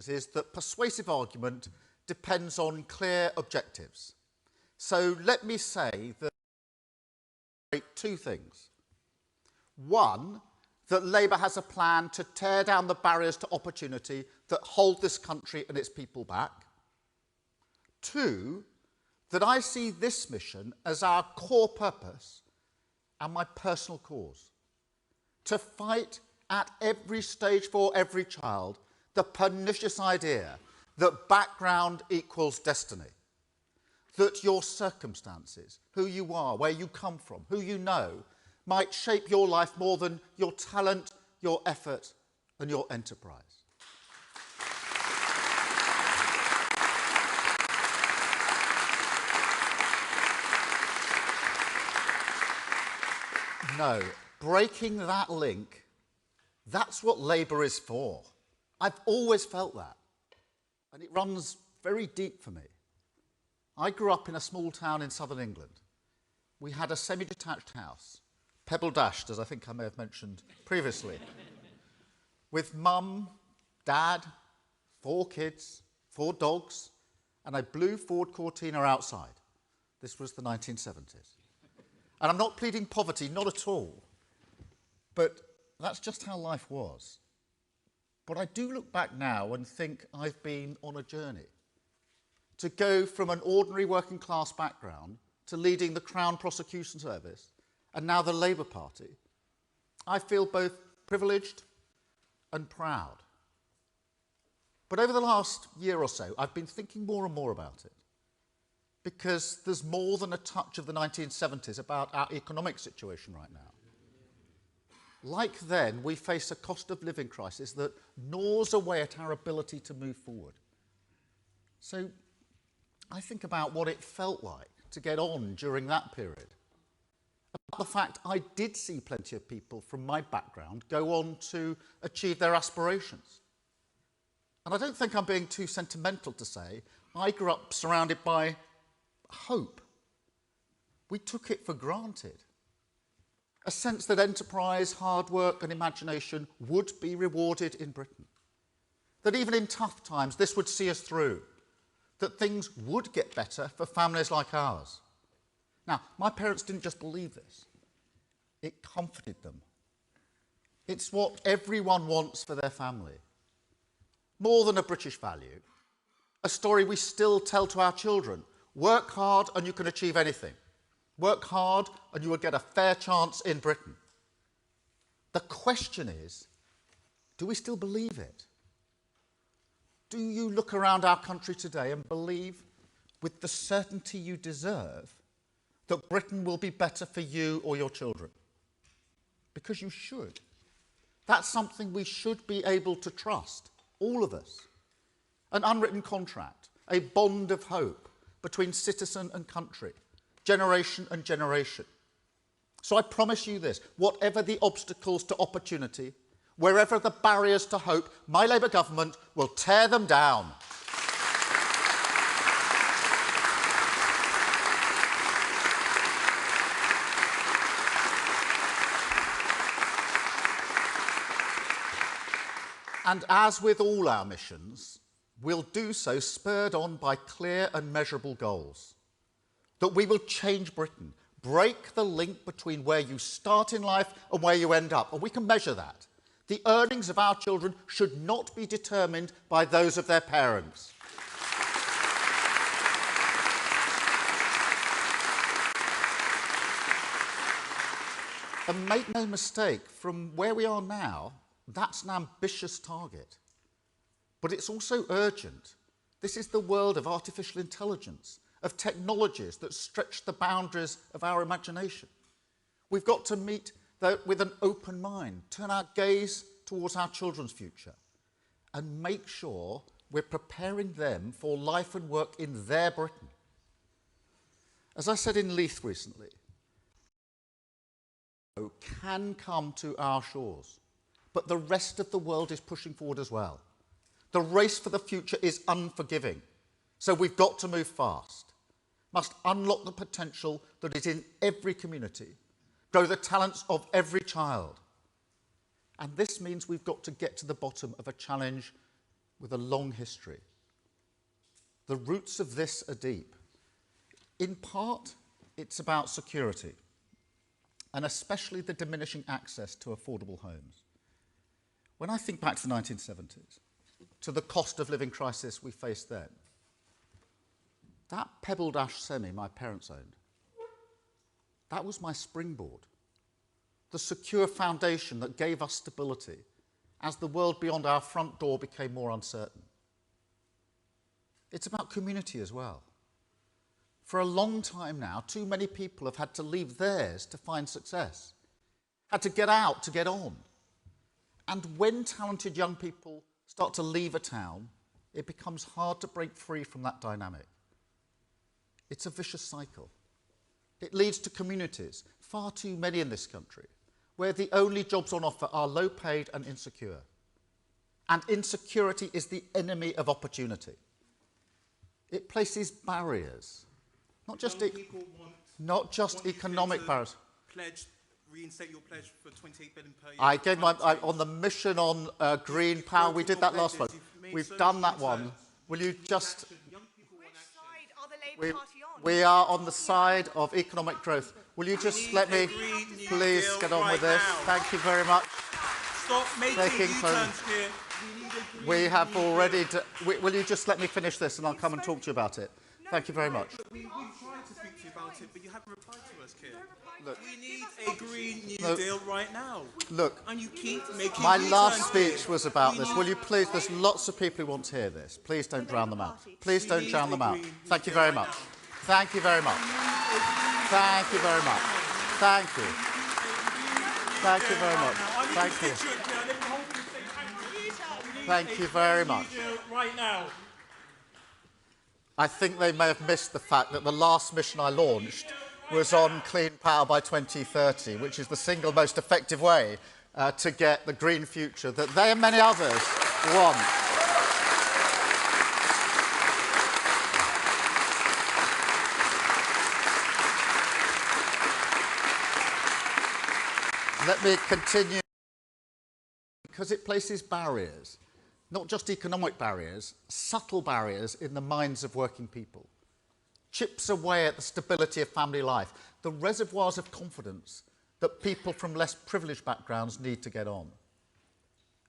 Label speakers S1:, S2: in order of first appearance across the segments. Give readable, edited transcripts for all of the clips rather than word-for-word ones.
S1: is that persuasive argument depends on clear objectives. So let me say that two things. One, that Labour has a plan to tear down the barriers to opportunity that hold this country and its people back. Two, that I see this mission as our core purpose and my personal cause. To fight at every stage for every child the pernicious idea that background equals destiny. That your circumstances, who you are, where you come from, who you know, might shape your life more than your talent, your effort, and your enterprise. No, breaking that link, that's what Labour is for. I've always felt that, and it runs very deep for me. I grew up in a small town in southern England. We had a semi-detached house, pebble-dashed, as I think I may have mentioned previously, with mum, dad, 4 kids, 4 dogs, and a blue Ford Cortina outside. This was the 1970s. And I'm not pleading poverty, not at all. But that's just how life was. But I do look back now and think I've been on a journey. To go from an ordinary working class background to leading the Crown Prosecution Service and now the Labour Party, I feel both privileged and proud. But over the last year or so, I've been thinking more and more about it, because there's more than a touch of the 1970s about our economic situation right now. Like then, we face a cost of living crisis that gnaws away at our ability to move forward. So I think about what it felt like to get on during that period. About the fact I did see plenty of people from my background go on to achieve their aspirations. And I don't think I'm being too sentimental to say I grew up surrounded by hope. We took it for granted. A sense that enterprise, hard work and imagination would be rewarded in Britain. That even in tough times this would see us through. That things would get better for families like ours. Now, my parents didn't just believe this. It comforted them. It's what everyone wants for their family. More than a British value, a story we still tell to our children. Work hard and you can achieve anything. Work hard and you will get a fair chance in Britain. The question is, do we still believe it? Do you look around our country today and believe, with the certainty you deserve, that Britain will be better for you or your children? Because you should. That's something we should be able to trust, all of us. An unwritten contract, a bond of hope between citizen and country, generation and generation. So I promise you this, whatever the obstacles to opportunity, wherever the barriers to hope, my Labour government will tear them down. And as with all our missions, we'll do so spurred on by clear and measurable goals. That we will change Britain, break the link between where you start in life and where you end up, and we can measure that. The earnings of our children should not be determined by those of their parents. And make no mistake, from where we are now, that's an ambitious target. But it's also urgent. This is the world of artificial intelligence, of technologies that stretch the boundaries of our imagination. We've got to meet that with an open mind, turn our gaze towards our children's future, and make sure we're preparing them for life and work in their Britain. As I said in Leith recently, can come to our shores, but the rest of the world is pushing forward as well. The race for the future is unforgiving, so we've got to move fast. Must unlock the potential that is in every community, grow the talents of every child. And this means we've got to get to the bottom of a challenge with a long history. The roots of this are deep. In part, it's about security, and especially the diminishing access to affordable homes. When I think back to the 1970s, to the cost of living crisis we faced then, that Pebble Dash semi my parents owned, that was my springboard, the secure foundation that gave us stability as the world beyond our front door became more uncertain. It's about community as well. For a long time now, too many people have had to leave theirs to find success, had to get out to get on. And when talented young people start to leave a town, it becomes hard to break free from that dynamic. It's a vicious cycle. It leads to communities, far too many in this country, where the only jobs on offer are low paid and insecure. And insecurity is the enemy of opportunity. It places barriers, not just economic barriers.
S2: Reinstate your pledge for 28 billion per year.
S1: I gave on the mission on green power. We did that last one. We've done that one. Will you just?
S3: Which side are the Labour Party on?
S1: We are on the side of economic growth. Will you just let me, please, get on with this? Thank you very much.
S2: Stop making U-turns here.
S1: We have already. Will you just let me finish this, and I'll come and talk to you about it? Thank you very much.
S2: We've tried to speak to you about it, but you haven't replied to us, Keir.
S1: Look,
S2: we need a Green New Deal right now.
S1: Look,
S2: and you keep making
S1: my
S2: U-turns
S1: last speech
S2: here.
S1: was about this. Will you please? There's lots of people who want to hear this. Please don't drown them out. Please don't drown them out. Thank you very much. Thank you very much. Thank you very much. Thank you. Thank you very much. Thank you. Thank you very much.
S2: Right now.
S1: I think they may have missed the fact that the last mission I launched was on clean power by 2030, which is the single most effective way to get the green future that they and many others want. Let me continue, because it places barriers, not just economic barriers, subtle barriers in the minds of working people. Chips away at the stability of family life, the reservoirs of confidence that people from less privileged backgrounds need to get on.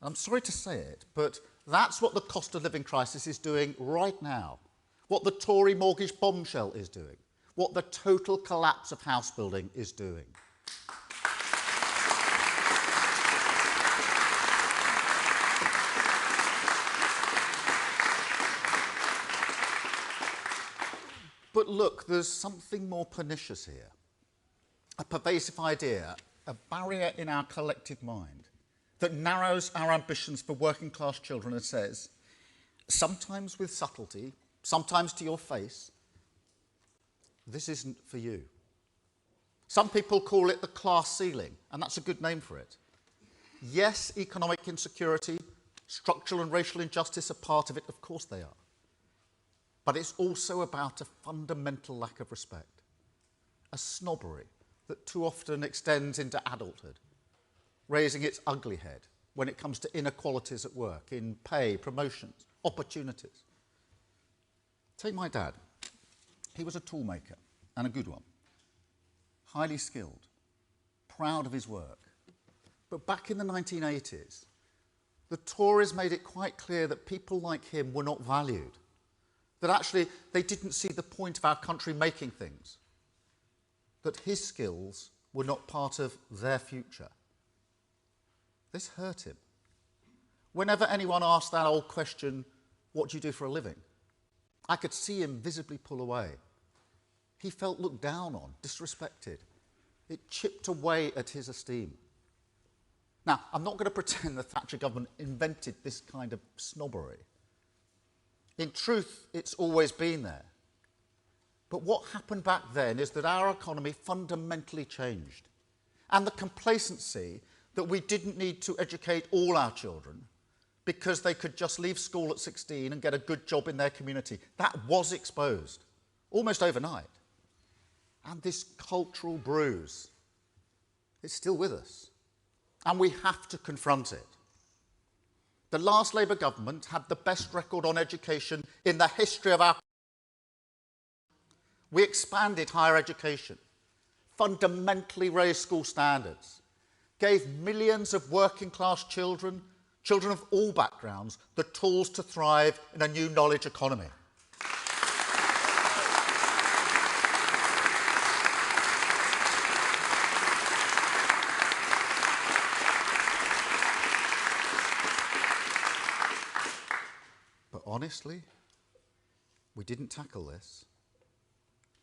S1: And I'm sorry to say it, but that's what the cost of living crisis is doing right now, what the Tory mortgage bombshell is doing, what the total collapse of house building is doing. But look, there's something more pernicious here. A pervasive idea, a barrier in our collective mind that narrows our ambitions for working class children and says, sometimes with subtlety, sometimes to your face, this isn't for you. Some people call it the class ceiling, and that's a good name for it. Yes, economic insecurity, structural and racial injustice are part of it, of course they are. But it's also about a fundamental lack of respect, a snobbery that too often extends into adulthood, raising its ugly head when it comes to inequalities at work, in pay, promotions, opportunities. Take my dad. He was a toolmaker, and a good one. Highly skilled, proud of his work. But back in the 1980s, the Tories made it quite clear that people like him were not valued, that actually they didn't see the point of our country making things, that his skills were not part of their future. This hurt him. Whenever anyone asked that old question, what do you do for a living? I could see him visibly pull away. He felt looked down on, disrespected. It chipped away at his esteem. Now, I'm not going to pretend the Thatcher government invented this kind of snobbery. In truth, it's always been there. But what happened back then is that our economy fundamentally changed. And the complacency that we didn't need to educate all our children because they could just leave school at 16 and get a good job in their community, that was exposed, almost overnight. And this cultural bruise, it's still with us. And we have to confront it. The last Labour government had the best record on education in the history of our country. We expanded higher education, fundamentally raised school standards, gave millions of working class children, children of all backgrounds, the tools to thrive in a new knowledge economy. But honestly, we didn't tackle this.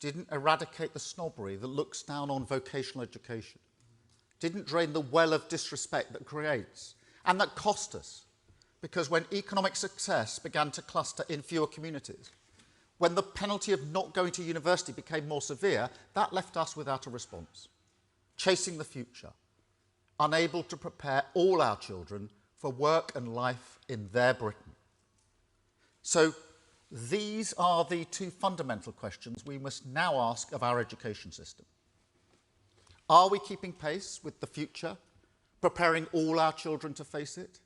S1: Didn't eradicate the snobbery that looks down on vocational education. Didn't drain the well of disrespect that creates and that cost us. Because when economic success began to cluster in fewer communities, when the penalty of not going to university became more severe, that left us without a response, chasing the future, unable to prepare all our children for work and life in their Britain. So these are the two fundamental questions we must now ask of our education system. Are we keeping pace with the future, preparing all our children to face it?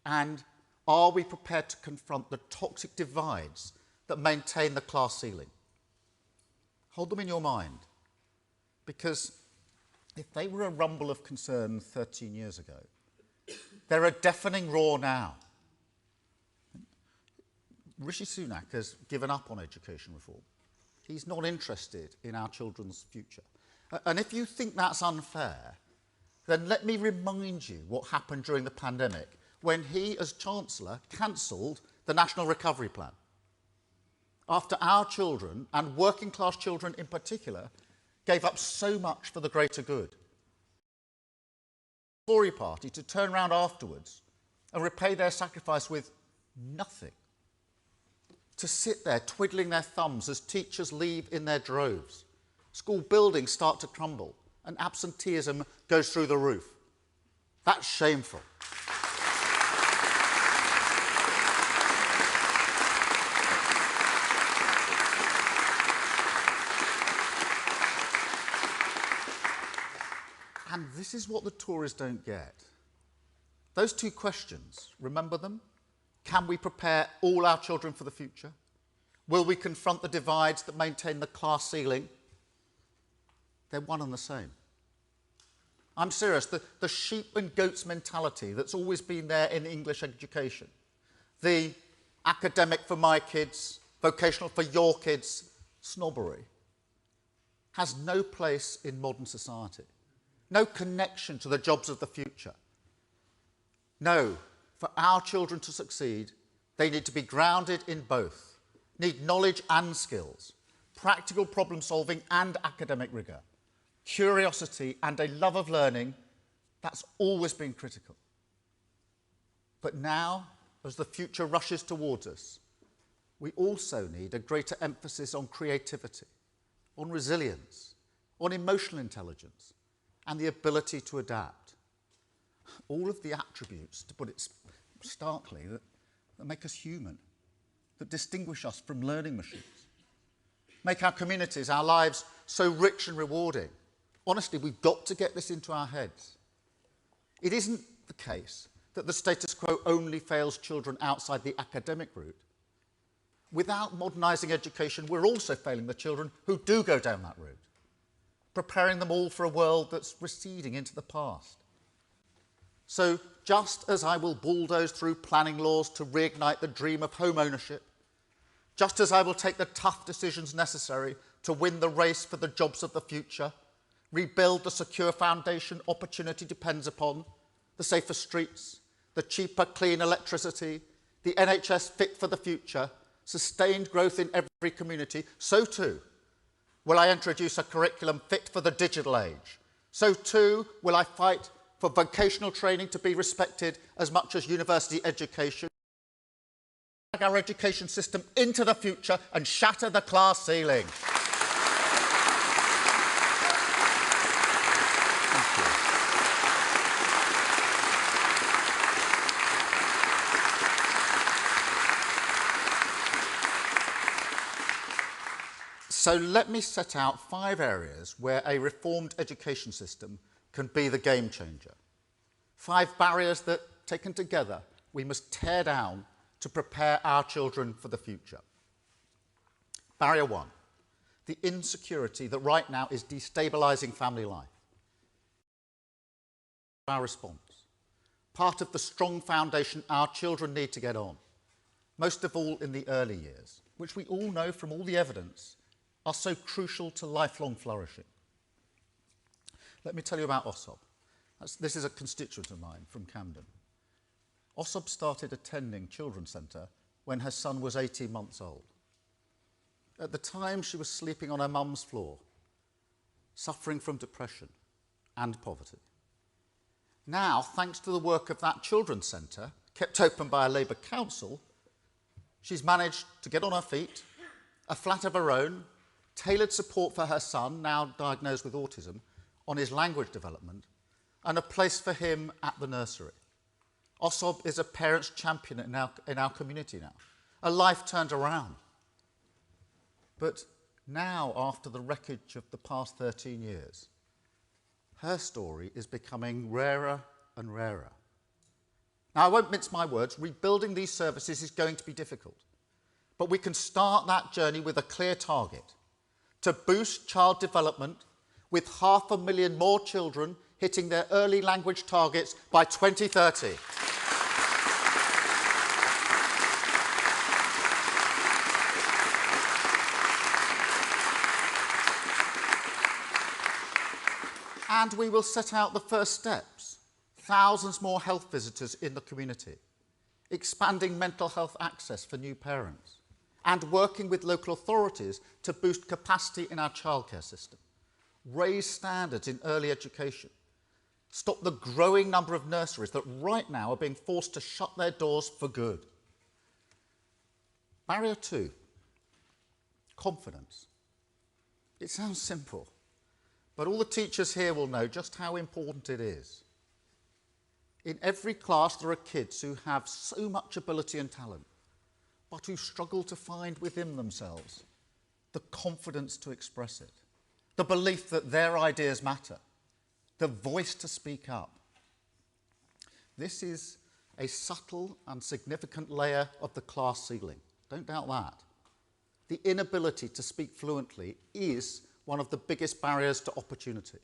S1: And are we prepared to confront the toxic divides that maintain the class ceiling? Hold them in your mind, because if they were a rumble of concern 13 years ago, they're a deafening roar now. Rishi Sunak has given up on education reform. He's not interested in our children's future. And if you think that's unfair, then let me remind you what happened during the pandemic when he, as Chancellor, cancelled the National Recovery Plan. After our children, and working class children in particular, gave up so much for the greater good. The Tory party to turn around afterwards and repay their sacrifice with nothing. To sit there twiddling their thumbs as teachers leave in their droves, school buildings start to crumble, and absenteeism goes through the roof. That's shameful. And this is what the Tories don't get. Those two questions, remember them? Can we prepare all our children for the future? Will we confront the divides that maintain the class ceiling? They're one and the same. I'm serious. The sheep and goats mentality that's always been there in English education, the academic for my kids, vocational for your kids snobbery, has no place in modern society. No connection to the jobs of the future. No, for our children to succeed, they need to be grounded in both, need knowledge and skills, practical problem solving and academic rigour, curiosity and a love of learning. That's always been critical. But now, as the future rushes towards us, we also need a greater emphasis on creativity, on resilience, on emotional intelligence, and the ability to adapt. All of the attributes, to put it starkly, that make us human, that distinguish us from learning machines, make our communities, our lives so rich and rewarding. Honestly, we've got to get this into our heads. It isn't the case that the status quo only fails children outside the academic route. Without modernising education, we're also failing the children who do go down that route, preparing them all for a world that's receding into the past. So just as I will bulldoze through planning laws to reignite the dream of home ownership, just as I will take the tough decisions necessary to win the race for the jobs of the future, rebuild the secure foundation opportunity depends upon, the safer streets, the cheaper clean electricity, the NHS fit for the future, sustained growth in every community, so too will I introduce a curriculum fit for the digital age. So too will I fight for vocational training to be respected as much as university education. Take our education system into the future and shatter the class ceiling. Thank you. So let me set out 5 areas where a reformed education system can be the game changer. 5 barriers that, taken together, we must tear down to prepare our children for the future. Barrier one, the insecurity that right now is destabilising family life. Our response, part of the strong foundation our children need to get on, most of all in the early years, which we all know from all the evidence are so crucial to lifelong flourishing. Let me tell you about Osob. This is a constituent of mine from Camden. Osob started attending Children's Centre when her son was 18 months old. At the time, she was sleeping on her mum's floor, suffering from depression and poverty. Now, thanks to the work of that Children's Centre, kept open by a Labour council, she's managed to get on her feet, a flat of her own, tailored support for her son, now diagnosed with autism, on his language development, and a place for him at the nursery. Osob is a parent's champion in our community now, a life turned around. But now, after the wreckage of the past 13 years, her story is becoming rarer and rarer. Now, I won't mince my words, rebuilding these services is going to be difficult, but we can start that journey with a clear target, to boost child development with 500,000 more children hitting their early language targets by 2030. And we will set out the first steps, thousands more health visitors in the community, expanding mental health access for new parents, and working with local authorities to boost capacity in our childcare system, raise standards in early education, stop the growing number of nurseries that right now are being forced to shut their doors for good. Barrier two, confidence. It sounds simple, but all the teachers here will know just how important it is. In every class there are kids who have so much ability and talent, but who struggle to find within themselves the confidence to express it, the belief that their ideas matter, the voice to speak up. This is a subtle and significant layer of the class ceiling. Don't doubt that. The inability to speak fluently is one of the biggest barriers to opportunity.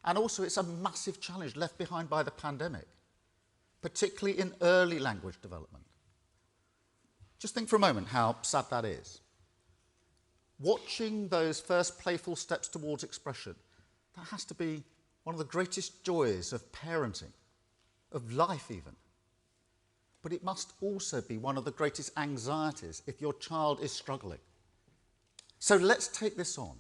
S1: And also it's a massive challenge left behind by the pandemic, particularly in early language development. Just think for a moment how sad that is. Watching those first playful steps towards expression, that has to be one of the greatest joys of parenting, of life even. But it must also be one of the greatest anxieties if your child is struggling. So let's take this on.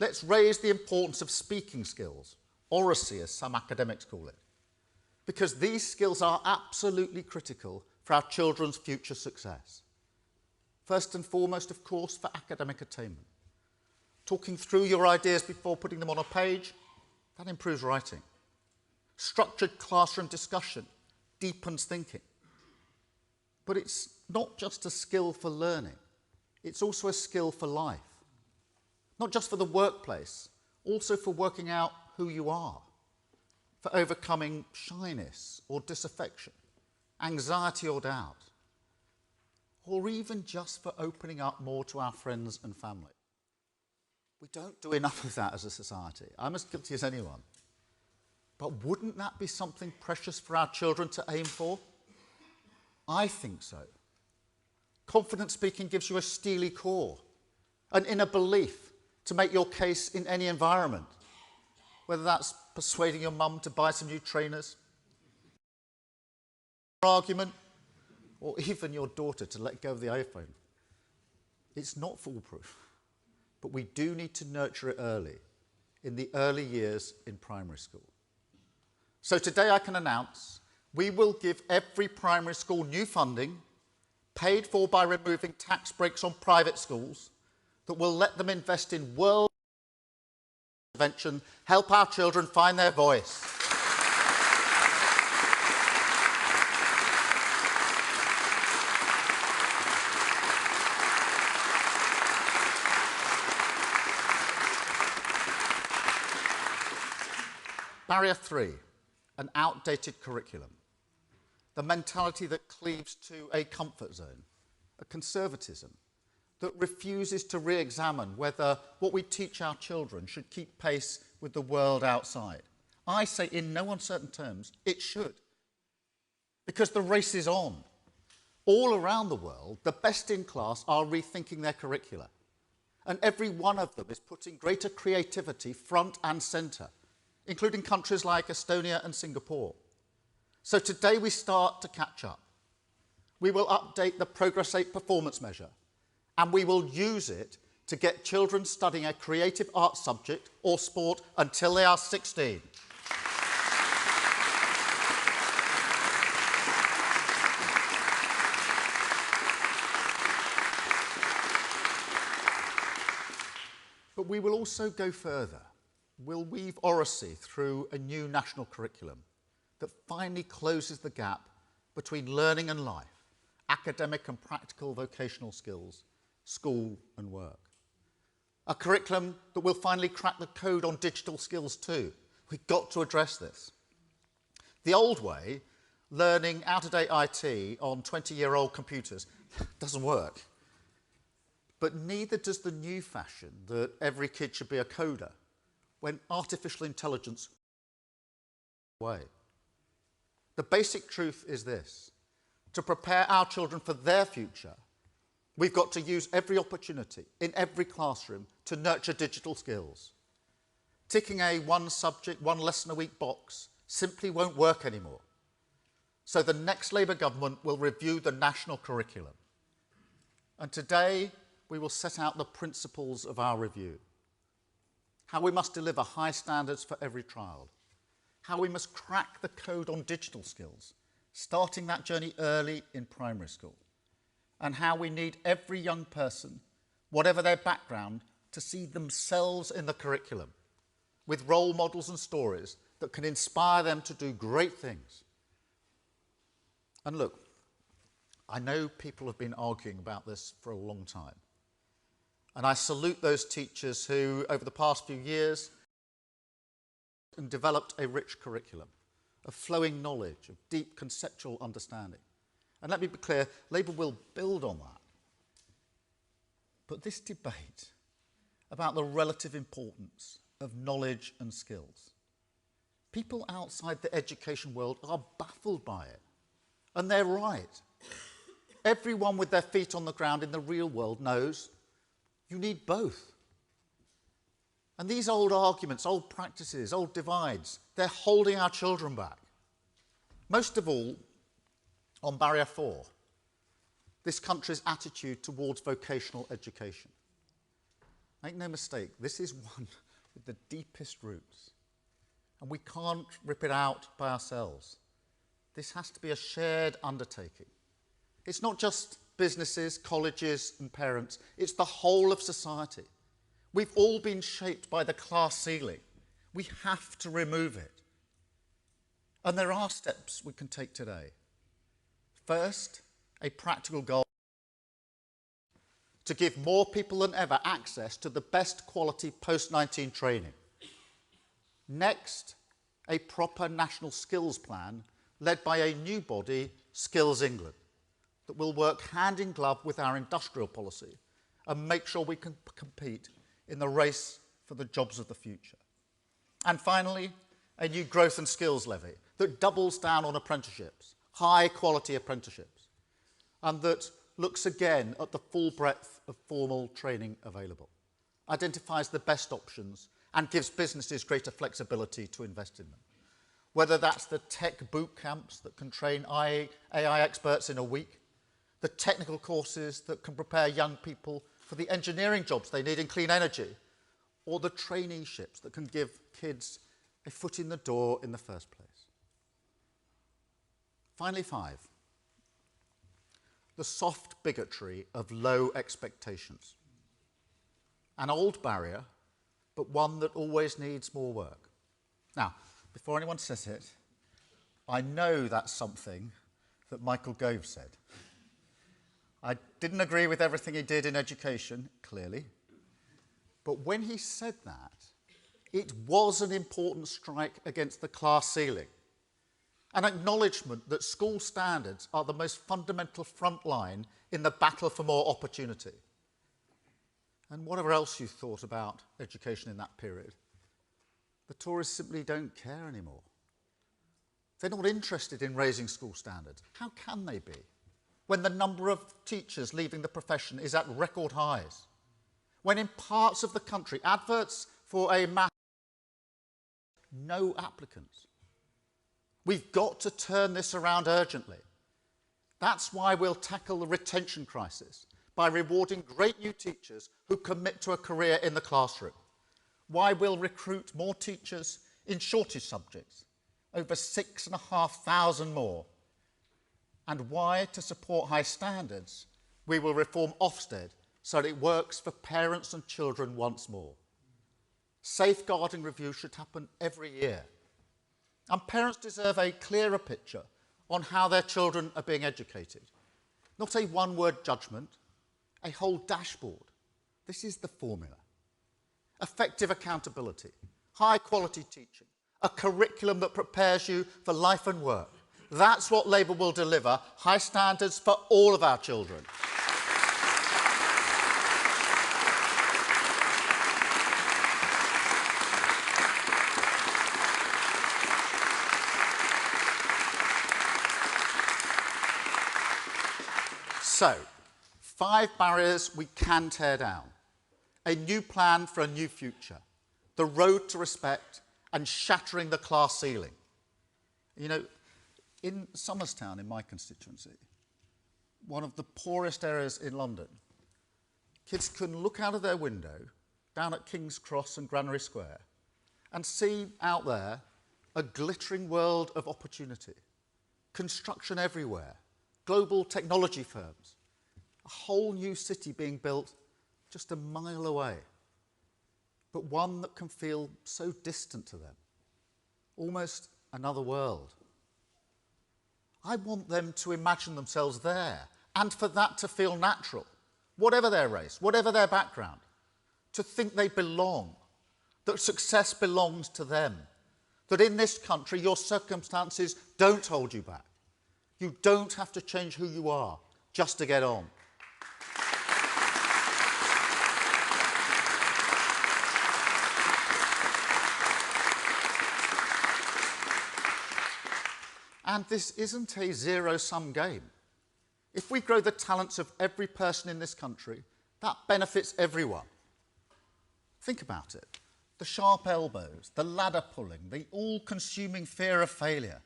S1: Let's raise the importance of speaking skills, oracy as some academics call it, because these skills are absolutely critical for our children's future success. First and foremost, of course, for academic attainment. Talking through your ideas before putting them on a page, that improves writing. Structured classroom discussion deepens thinking. But it's not just a skill for learning, it's also a skill for life. Not just for the workplace, also for working out who you are, for overcoming shyness or disaffection, anxiety or doubt, or even just for opening up more to our friends and family. We don't do enough of that as a society. I'm as guilty as anyone. But wouldn't that be something precious for our children to aim for? I think so. Confident speaking gives you a steely core, an inner belief to make your case in any environment, whether that's persuading your mum to buy some new trainers, argument, or even your daughter to let go of the iPhone. It's not foolproof, but we do need to nurture it early, in the early years in primary school. So today I can announce we will give every primary school new funding, paid for by removing tax breaks on private schools, that will let them invest in world intervention, help our children find their voice. Barrier three, an outdated curriculum. the mentality that cleaves to a comfort zone, a conservatism that refuses to re-examine whether what we teach our children should keep pace with the world outside. I say in no uncertain terms, it should. Because the race is on. All around the world, the best in class are rethinking their curricula. And every one of them is putting greater creativity front and centre, including countries like Estonia and Singapore. So today we start to catch up. We will update the Progress 8 performance measure, and we will use it to get children studying a creative arts subject or sport until they are 16. But we will also go further. We'll weave oracy through a new national curriculum that finally closes the gap between learning and life, academic and practical vocational skills, school and work. A curriculum that will finally crack the code on digital skills too. We've got to address this. The old way, learning out-of-date IT on 20-year-old computers, doesn't work. But neither does the new fashion that every kid should be a coder when artificial intelligence away. The basic truth is this: to prepare our children for their future, we've got to use every opportunity in every classroom to nurture digital skills. Ticking a one subject, one lesson a week box simply won't work anymore. So the next Labour government will review the national curriculum. And today, we will set out the principles of our review. How we must deliver high standards for every child. How we must crack the code on digital skills, starting that journey early in primary school. And how we need every young person, whatever their background, to see themselves in the curriculum, with role models and stories that can inspire them to do great things. And look, I know people have been arguing about this for a long time. And I salute those teachers who, over the past few years, have developed a rich curriculum of flowing knowledge, of deep conceptual understanding. And let me be clear, Labour will build on that. But this debate about the relative importance of knowledge and skills, people outside the education world are baffled by it. And they're right. Everyone with their feet on the ground in the real world knows you need both. And these old arguments, old practices, old divides, they're holding our children back. Most of all, on barrier 4, this country's attitude towards vocational education. Make no mistake, this is one with the deepest roots. And we can't rip it out by ourselves. This has to be a shared undertaking. It's not just businesses, colleges and parents, it's the whole of society. We've all been shaped by the class ceiling. We have to remove it. And there are steps we can take today. First, a practical goal to give more people than ever access to the best quality post-19 training. Next, a proper national skills plan led by a new body, Skills England, that will work hand in glove with our industrial policy and make sure we can compete in the race for the jobs of the future. And finally, a new growth and skills levy that doubles down on apprenticeships, high quality apprenticeships, and that looks again at the full breadth of formal training available, identifies the best options and gives businesses greater flexibility to invest in them. Whether that's the tech boot camps that can train AI experts in a week, the technical courses that can prepare young people for the engineering jobs they need in clean energy, or the traineeships that can give kids a foot in the door in the first place. Finally, 5, the soft bigotry of low expectations. An old barrier, but one that always needs more work. Now, before anyone says it, I know that's something that Michael Gove said. I didn't agree with everything he did in education, clearly. But when he said that, it was an important strike against the class ceiling. an acknowledgement that school standards are the most fundamental front line in the battle for more opportunity. And whatever else you thought about education in that period, the Tories simply don't care anymore. They're not interested in raising school standards. How can they be when the number of teachers leaving the profession is at record highs? When in parts of the country, adverts for a maths, no applicants. We've got to turn this around urgently. That's why we'll tackle the retention crisis by rewarding great new teachers who commit to a career in the classroom. Why we'll recruit more teachers in shortage subjects, over 6,500 more. And why, to support high standards, we will reform Ofsted so that it works for parents and children once more. Safeguarding review should happen every year. And parents deserve a clearer picture on how their children are being educated. Not a one-word judgment, a whole dashboard. This is the formula. Effective accountability, high-quality teaching, a curriculum that prepares you for life and work. That's what Labour will deliver, high standards for all of our children. So, 5 barriers we can tear down. A new plan for a new future. The road to respect and shattering the class ceiling. You know, in Somerstown, in my constituency, one of the poorest areas in London, kids can look out of their window down at King's Cross and Granary Square and see out there a glittering world of opportunity. Construction everywhere, global technology firms, a whole new city being built just a mile away, but one that can feel so distant to them, almost another world. I want them to imagine themselves there, and for that to feel natural, whatever their race, whatever their background, to think they belong, that success belongs to them, that in this country your circumstances don't hold you back. You don't have to change who you are just to get on. And this isn't a zero-sum game. If we grow the talents of every person in this country, that benefits everyone. Think about it. The sharp elbows, the ladder pulling, the all-consuming fear of failure.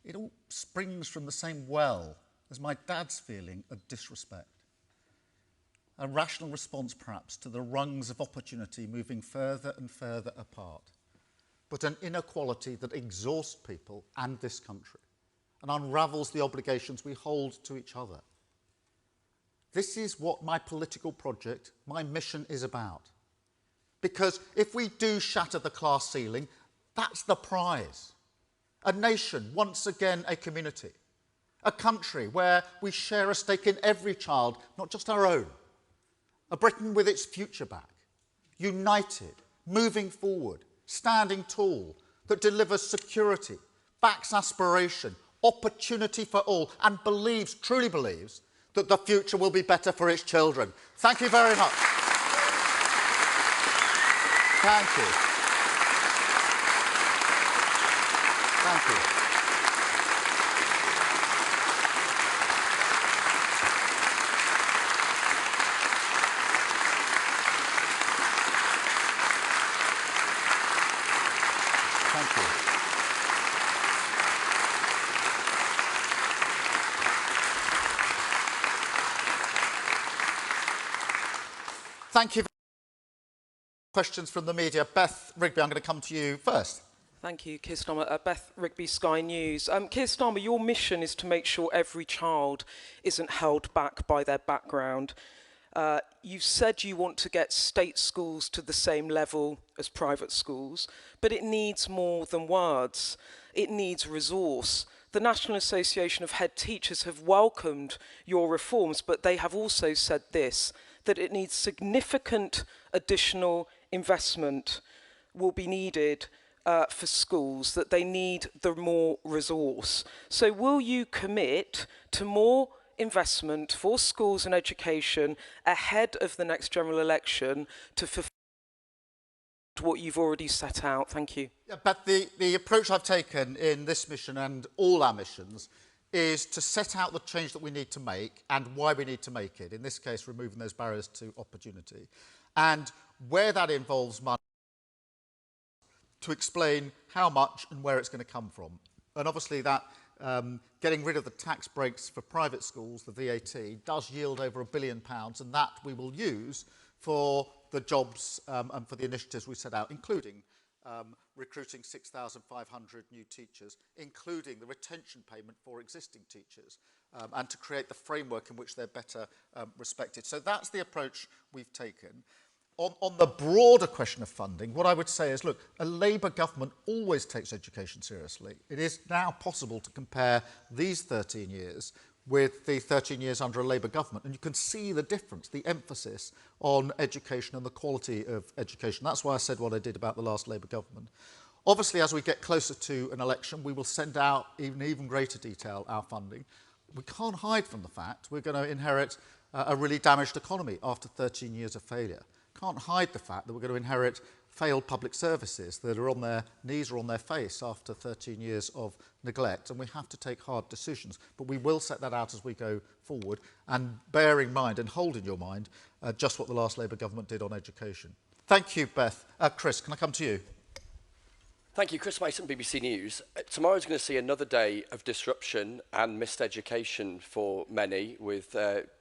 S1: It all springs from the same well as my dad's feeling of disrespect. A rational response, perhaps, to the rungs of opportunity moving further and further apart, but an inequality that exhausts people and this country and unravels the obligations we hold to each other. This is what my political project, my mission is about. Because if we do shatter the class ceiling, that's the prize. A nation, once again a community. A country where we share a stake in every child, not just our own. A Britain with its future back. United, moving forward, standing tall, that delivers security, backs aspiration, opportunity for all, and believes, truly believes, that the future will be better for its children. Thank you very much. Thank you. Thank you. Thank you. Thank you. Questions from the media. Beth Rigby, I'm going to come to you first.
S4: Thank you, Keir Starmer. Beth Rigby, Sky News. Keir Starmer, your mission is to make sure every child isn't held back by their background. You said you want to get state schools to the same level as private schools, but it needs more than words. It needs resource. The National Association of Head Teachers have welcomed your reforms, but they have also said this, that it needs significant additional investment will be needed for schools that they need the more resource. So will you commit to more investment for schools and education ahead of the next general election to fulfil what you've already set out? Thank you.
S1: Yeah, but the approach I've taken in this mission and all our missions is to set out the change that we need to make and why we need to make it. In this case, removing those barriers to opportunity. And where that involves money, to explain how much and where it's going to come from. And obviously that getting rid of the tax breaks for private schools, the VAT, does yield over £1 billion, and that we will use for the jobs and for the initiatives we set out, including recruiting 6,500 new teachers, including the retention payment for existing teachers, and to create the framework in which they're better respected. So that's the approach we've taken. On the broader question of funding, what I would say is, look, a Labour government always takes education seriously. It is now possible to compare these 13 years with the 13 years under a Labour government, and you can see the difference, the emphasis on education and the quality of education. That's why I said what I did about the last Labour government. Obviously, as we get closer to an election, we will send out in even greater detail our funding. We can't hide from the fact we're going to inherit a really damaged economy after 13 years of failure. Can't hide the fact that we're going to inherit failed public services that are on their knees or on their face after 13 years of neglect, and we have to take hard decisions. But we will set that out as we go forward, and bear in mind and hold in your mind just what the last Labour government did on education. Thank you, Beth. Chris, can I come to you?
S5: Thank you. Chris Mason, BBC News. Tomorrow's going to see another day of disruption and missed education for many, with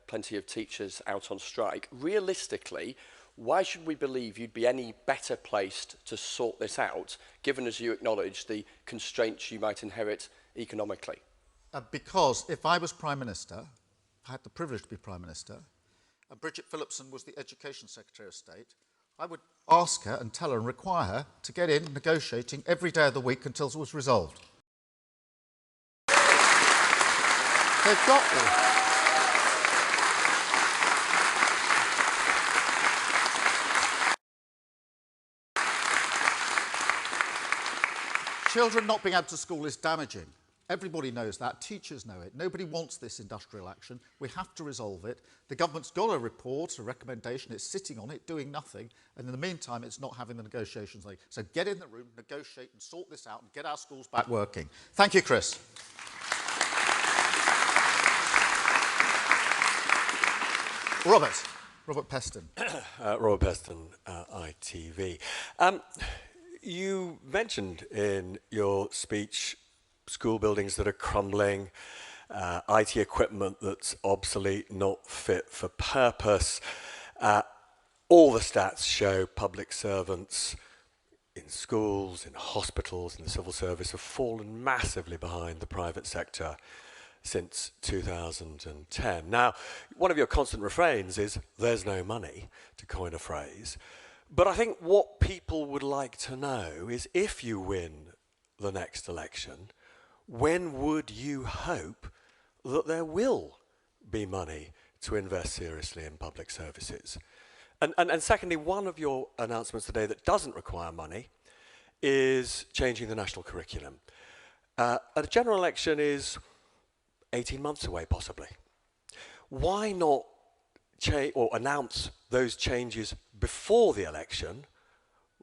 S5: plenty of teachers out on strike. Realistically, why should we believe you'd be any better placed to sort this out, given, as you acknowledge, the constraints you might inherit economically?
S1: Because if I was Prime Minister, I had the privilege to be Prime Minister, and Bridget Phillipson was the Education Secretary of State, I would ask her and tell her and require her to get in negotiating every day of the week until it was resolved. They've got to. Children not being able to school is damaging. Everybody knows that. Teachers know it. Nobody wants this industrial action. We have to resolve it. The government's got a report, a recommendation. It's sitting on it, doing nothing. And in the meantime, it's not having the negotiations. So get in the room, negotiate and sort this out and get our schools back working. Thank you, Chris. Robert Peston.
S6: Robert Peston, ITV. You mentioned in your speech school buildings that are crumbling, IT equipment that's obsolete, not fit for purpose. All the stats show public servants in schools, in hospitals, in the civil service have fallen massively behind the private sector since 2010. Now, one of your constant refrains is, there's no money, to coin a phrase. But I think what people would like to know is, if you win the next election, when would you hope that there will be money to invest seriously in public services? And secondly, one of your announcements today that doesn't require money is changing the national curriculum. A general election is 18 months away, possibly. Why not announce those changes before the election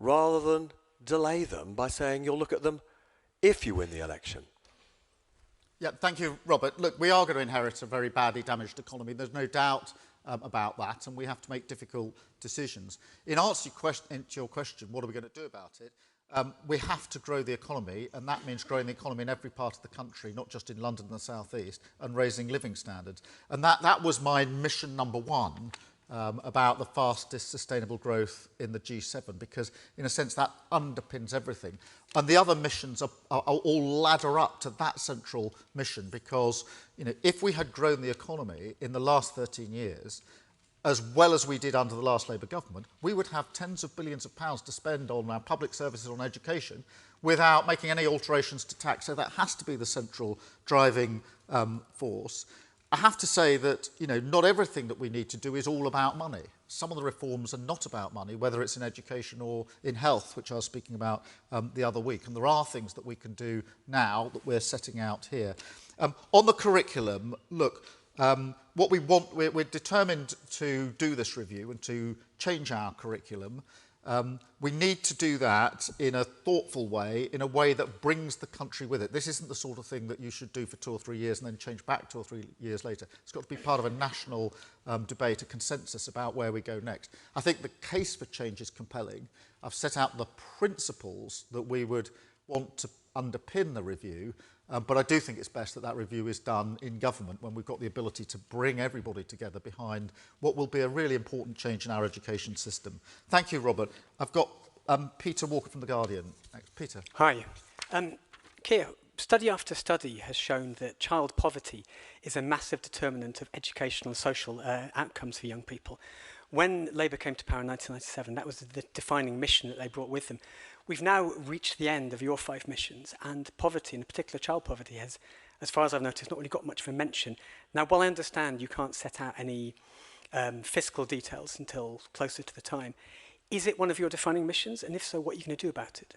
S6: rather than delay them by saying you'll look at them if you win the election?
S1: Yeah, thank you, Robert. Look, we are going to inherit a very badly damaged economy. There's no doubt about that, and we have to make difficult decisions. In answer to your question, what are we going to do about it? We have to grow the economy, and that means growing the economy in every part of the country, not just in London and the South East, and raising living standards. And that was my mission number one about the fastest sustainable growth in the G7, because in a sense that underpins everything. And the other missions are all ladder up to that central mission, because if we had grown the economy in the last 13 years, as well as we did under the last Labour government, we would have tens of billions of pounds to spend on our public services, on education, without making any alterations to tax. So that has to be the central driving force. I have to say that, not everything that we need to do is all about money. Some of the reforms are not about money, whether it's in education or in health, which I was speaking about the other week. And there are things that we can do now that we're setting out here. On the curriculum, look, what we want, we're determined to do this review and to change our curriculum. We need to do that in a thoughtful way, in a way that brings the country with it. This isn't the sort of thing that you should do for 2 or 3 years and then change back 2 or 3 years later. It's got to be part of a national debate, a consensus about where we go next. I think the case for change is compelling. I've set out the principles that we would want to underpin the review, but I do think it's best that that review is done in government when we've got the ability to bring everybody together behind what will be a really important change in our education system. Thank you, Robert. I've got Peter Walker from The Guardian. Thanks. Peter.
S7: Hi. Keir, study after study has shown that child poverty is a massive determinant of educational and social outcomes for young people. When Labour came to power in 1997, that was the defining mission that they brought with them. We've now reached the end of your 5 missions, and poverty, in particular child poverty, has, as far as I've noticed, not really got much of a mention. Now, while I understand you can't set out any fiscal details until closer to the time, is it one of your defining missions? And if so, what are you going to do about it?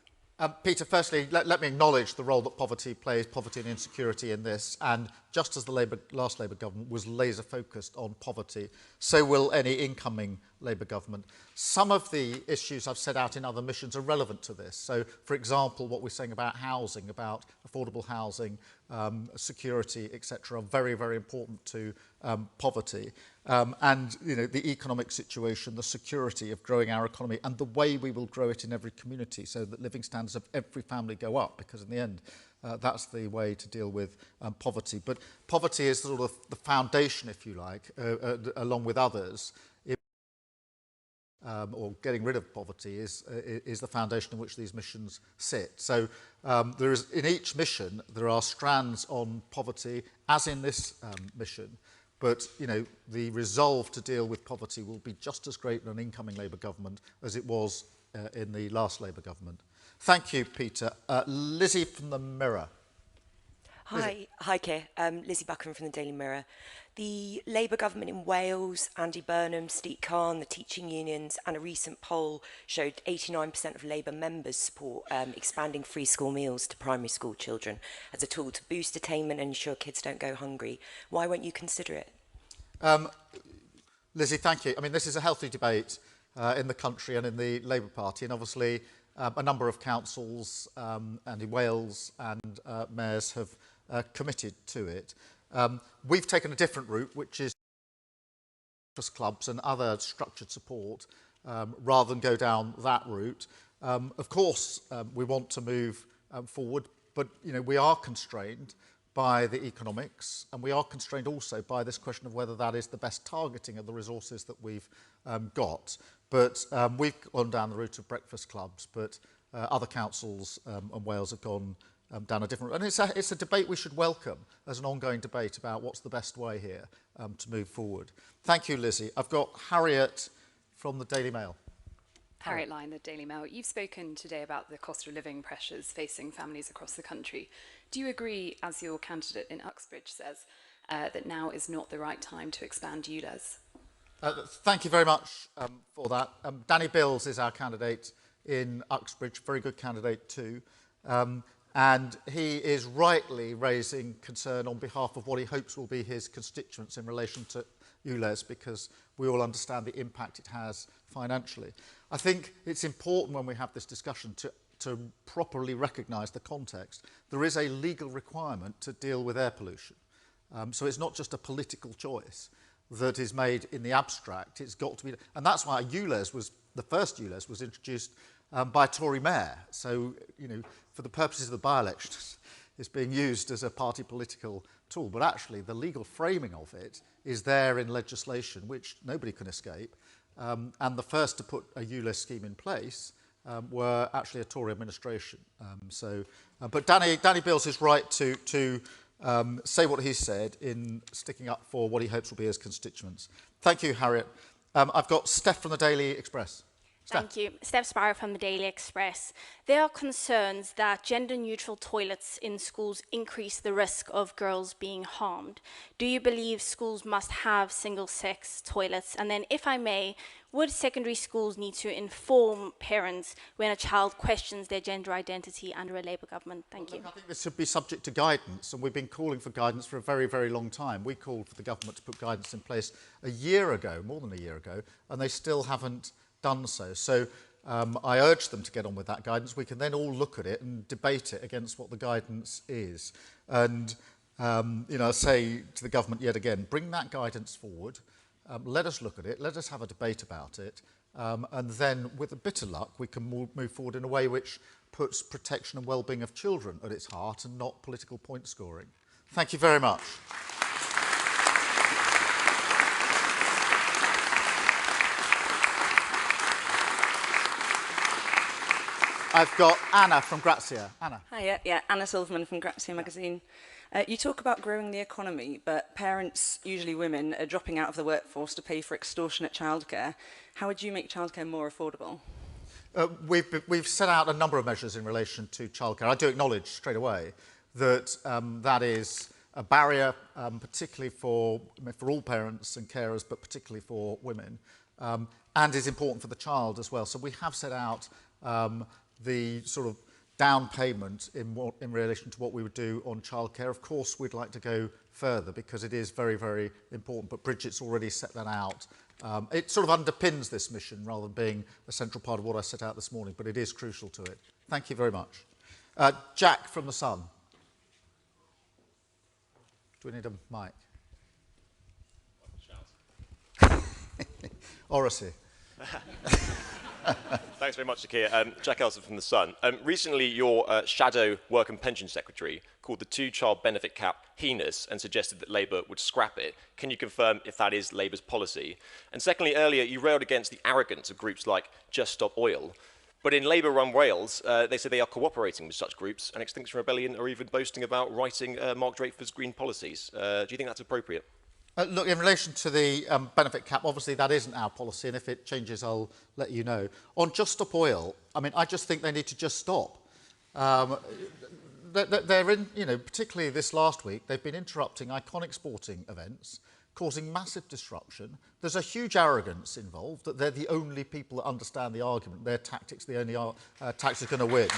S1: Peter, firstly, let me acknowledge the role that poverty plays, poverty and insecurity in this. And just as the last Labour government was laser focused on poverty, so will any incoming Labour government. Some of the issues I've set out in other missions are relevant to this. So, for example, what we're saying about housing, about affordable housing, security, etc., are very, very important to poverty. And the economic situation, the security of growing our economy, and the way we will grow it in every community so that living standards of every family go up, because in the end, that's the way to deal with poverty. But poverty is sort of the foundation, if you like, along with others. Or getting rid of poverty is the foundation on which these missions sit. So there is, in each mission, there are strands on poverty, as in this mission. But, the resolve to deal with poverty will be just as great in an incoming Labour government as it was in the last Labour government. Thank you, Peter. Lizzie from the Mirror.
S8: Hi, Keir. Lizzie Buckham from the Daily Mirror. The Labour government in Wales, Andy Burnham, Steve Khan, the teaching unions, and a recent poll showed 89% of Labour members support expanding free school meals to primary school children as a tool to boost attainment and ensure kids don't go hungry. Why won't you consider it?
S1: Lizzie, thank you. I mean, this is a healthy debate in the country and in the Labour Party, and obviously a number of councils and in Wales and mayors have committed to it. We've taken a different route, which is clubs and other structured support, rather than go down that route. Of course, we want to move forward, but we are constrained by the economics, and we are constrained also by this question of whether that is the best targeting of the resources that we've got. But we've gone down the route of breakfast clubs, but other councils and Wales have gone down a different route. And it's a debate we should welcome as an ongoing debate about what's the best way here to move forward. Thank you, Lizzie. I've got Harriet from the Daily Mail.
S9: Harriet Line, the Daily Mail. You've spoken today about the cost of living pressures facing families across the country. Do you agree, as your candidate in Uxbridge says, that now is not the right time to expand ULEZ?
S1: Thank you very much for that. Danny Bills is our candidate in Uxbridge, very good candidate too. And he is rightly raising concern on behalf of what he hopes will be his constituents in relation to ULEZ, because we all understand the impact it has financially. I think it's important when we have this discussion to properly recognise the context. There is a legal requirement to deal with air pollution. So it's not just a political choice that is made in the abstract. It's got to be, and that's why ULEZ was, the first ULEZ was introduced by a Tory mayor. So, for the purposes of the by-elections, it's being used as a party political tool. But actually, the legal framing of it is there in legislation, which nobody can escape. And the first to put a ULEZ scheme in place were actually a Tory administration. But Danny Bills is right to say what he said in sticking up for what he hopes will be his constituents. Thank you, Harriet. I've got Steph from the Daily Express.
S10: Thank you. Steph Sparrow from the Daily Express. There are concerns that gender-neutral toilets in schools increase the risk of girls being harmed. Do you believe schools must have single-sex toilets? And then, if I may, would secondary schools need to inform parents when a child questions their gender identity under a Labour government? Thank you.
S1: I think this should be subject to guidance, and we've been calling for guidance for a very, very long time. We called for the government to put guidance in place a year ago, more than a year ago, and they still haven't done so. So I urge them to get on with that guidance. We can then all look at it and debate it against what the guidance is. And, you know, I say to the government yet again, bring that guidance forward, let us look at it, let us have a debate about it, and then with a bit of luck we can move forward in a way which puts protection and well-being of children at its heart and not political point scoring. Thank you very much. I've got Anna from Grazia. Anna.
S11: Hi, yeah, Anna Silverman from Grazia magazine. You talk about growing the economy, but parents, usually women, are dropping out of the workforce to pay for extortionate childcare. How would you make childcare more affordable?
S1: We've set out a number of measures in relation to childcare. I do acknowledge straight away that that is a barrier, particularly for all parents and carers, but particularly for women, and is important for the child as well. So we have set out the sort of down payment in relation to what we would do on childcare. Of course, we'd like to go further because it is very, very important, but Bridget's already set that out. It sort of underpins this mission rather than being a central part of what I set out this morning, but it is crucial to it. Thank you very much. Jack from The Sun. Do we need a mic? Oracy.
S12: Thanks very much, Sir Keir. Jack Elson from The Sun. Recently, your shadow work and pension secretary called the two-child benefit cap heinous and suggested that Labour would scrap it. Can you confirm if that is Labour's policy? And secondly, earlier, you railed against the arrogance of groups like Just Stop Oil. But in Labour-run Wales, they say they are cooperating with such groups, and Extinction Rebellion are even boasting about writing Mark Drakeford's green policies. Do you think that's appropriate?
S1: Look, in relation to the benefit cap, obviously that isn't our policy, and if it changes, I'll let you know. On Just Stop Oil, I mean, I just think they need to just stop. They're in, you know, particularly this last week, they've been interrupting iconic sporting events, causing massive disruption. There's a huge arrogance involved, that they're the only people that understand the argument. Their tactics, the only tactics going to win.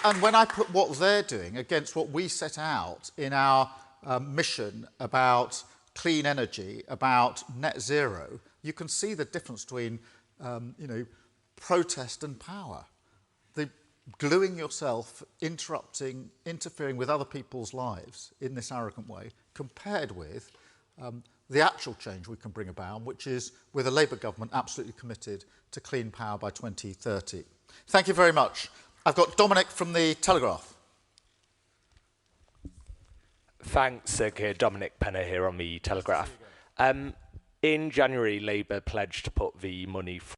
S1: And when I put what they're doing against what we set out in our mission about clean energy, about net zero, you can see the difference between, you know, protest and power. The gluing yourself, interrupting, interfering with other people's lives in this arrogant way, compared with the actual change we can bring about, which is with a Labour government absolutely committed to clean power by 2030. Thank you very much. I've got Dominic from the Telegraph.
S13: Thanks, Sir Keir. Dominic Penner here on the Telegraph. In January, Labour pledged to put the money for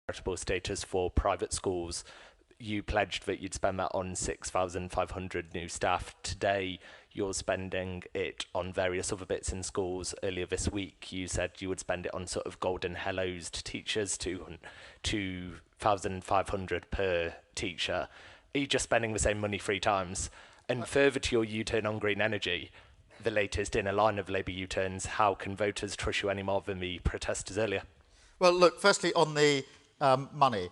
S13: charitable status for private schools. You pledged that you'd spend that on 6,500 new staff. Today, you're spending it on various other bits in schools. Earlier this week, you said you would spend it on sort of golden hellos to teachers, 2,500 per teacher. Are you just spending the same money 3 times? And further to your U-turn on green energy, the latest in a line of Labour U-turns, how can voters trust you any more than the protesters earlier? Well, look, firstly, on the money,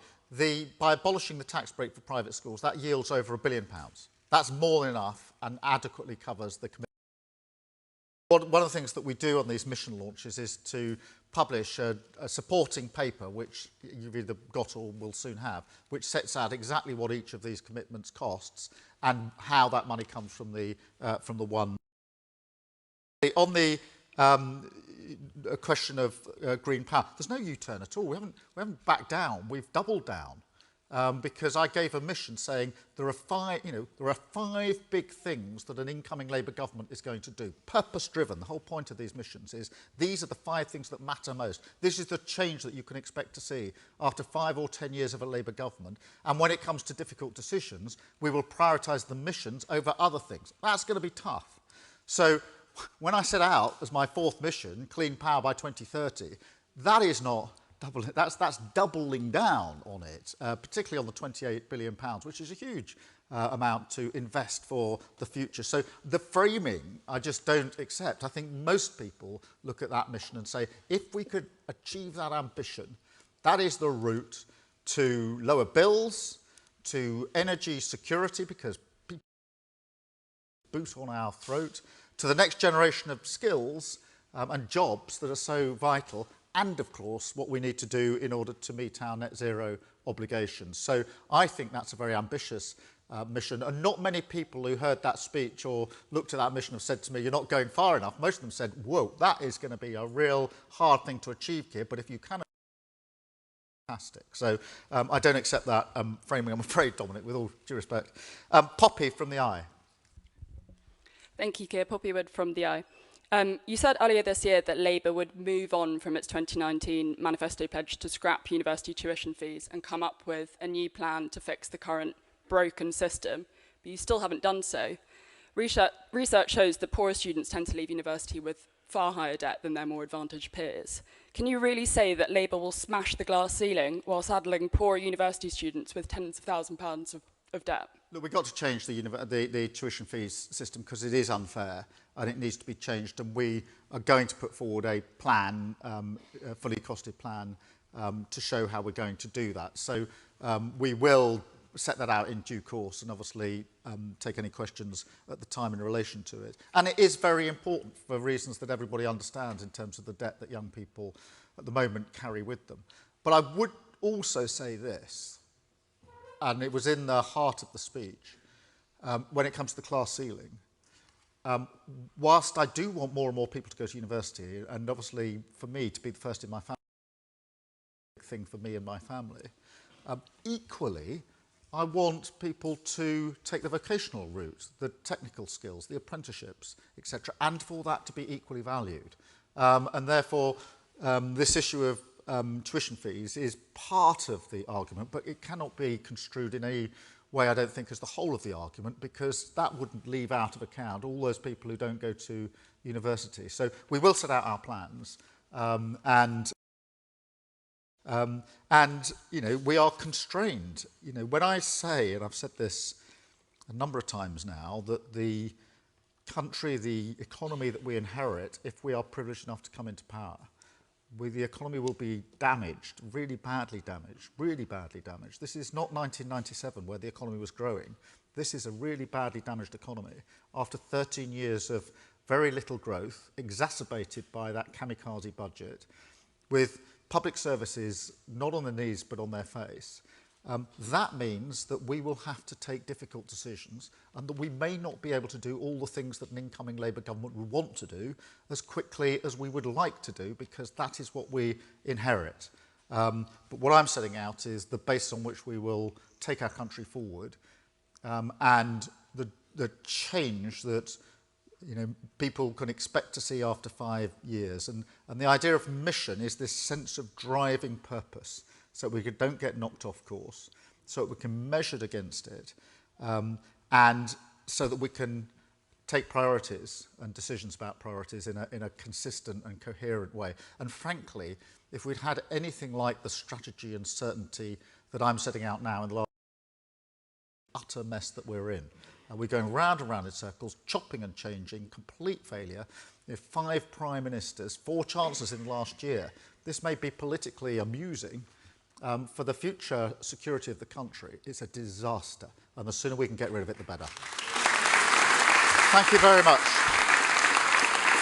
S13: by abolishing the tax break for private schools, that yields over £1 billion. That's more than enough and adequately covers the commitment. One of the things that we do on these mission launches is to publish a supporting paper, which you've either got or will soon have, which sets out exactly what each of these commitments costs and how that money comes from the one. On the question of green power, there's no U-turn at all. We haven't backed down. We've doubled down. Because I gave a mission saying there are 5 big things that an incoming Labour government is going to do. Purpose-driven. The whole point of these missions is these are the 5 things that matter most. This is the change that you can expect to see after 5 or 10 years of a Labour government. And when it comes to difficult decisions, we will prioritise the missions over other things. That's going to be tough. So
S1: when I set out as my fourth mission, clean power by 2030, that is not doubling, that's doubling down on it, particularly on the £28 billion, which is a huge amount to invest for the future. So the framing, I just don't accept. I think most people look at that mission and say, if we could achieve that ambition, that is the route to lower bills, to energy security, because people boot on our throat, to the next generation of skills and jobs that are so vital, and of course what we need to do in order to meet our net zero obligations. So I think that's a very ambitious mission, and not many people who heard that speech or looked at that mission have said to me, you're not going far enough. Most of them said, whoa, that is going to be a real hard thing to achieve here, but if you can, fantastic. So I don't accept that framing, I'm afraid, Dominic, with all due respect. Poppy from the Eye.
S14: Thank you, Keir. Poppy Wood from the Eye. You said earlier this year that Labour would move on from its 2019 manifesto pledge to scrap university tuition fees and come up with a new plan to fix the current broken system, but you still haven't done so. Research shows that poorer students tend to leave university with far higher debt than their more advantaged peers. Can you really say that Labour will smash the glass ceiling while saddling poorer university students with tens of thousands of pounds of debt?
S1: Look, we've got to change the tuition fees system because it is unfair and it needs to be changed, and we are going to put forward a plan, a fully costed plan, to show how we're going to do that. So we will set that out in due course and obviously take any questions at the time in relation to it. And it is very important for reasons that everybody understands in terms of the debt that young people at the moment carry with them. But I would also say this, and it was in the heart of the speech, when it comes to the class ceiling, whilst I do want more and more people to go to university, and obviously for me to be the first in my family, big thing for me and my family, equally, I want people to take the vocational route, the technical skills, the apprenticeships, etc., and for that to be equally valued. And therefore, this issue of tuition fees is part of the argument, but it cannot be construed in any way, I don't think, as the whole of the argument, because that wouldn't leave out of account all those people who don't go to university. So we will set out our plans, and you know, we are constrained. You know, when I say, and I've said this a number of times now, that the country, the economy that we inherit, if we are privileged enough to come into power, the economy will be damaged, really badly damaged, really badly damaged. This is not 1997 where the economy was growing. This is a really badly damaged economy after 13 years of very little growth, exacerbated by that kamikaze budget, with public services not on their knees but on their face. That means that we will have to take difficult decisions and that we may not be able to do all the things that an incoming Labour government would want to do as quickly as we would like to do, because that is what we inherit. But what I'm setting out is the basis on which we will take our country forward, and the change that people can expect to see after 5 years. And the idea of mission is this sense of driving purpose, so we don't get knocked off course, so that we can measure against it, and so that we can take priorities and decisions about priorities in a consistent and coherent way. And frankly, if we'd had anything like the strategy and certainty that I'm setting out now in the last utter mess that we're in, and we're going round and round in circles, chopping and changing, complete failure. 5 prime ministers, 4 chancellors in the last year. This may be politically amusing. For the future security of the country, it's a disaster, and the sooner we can get rid of it, the better. Thank you very much.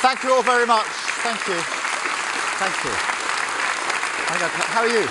S1: Thank you all very much. Thank you. Thank you. How are you?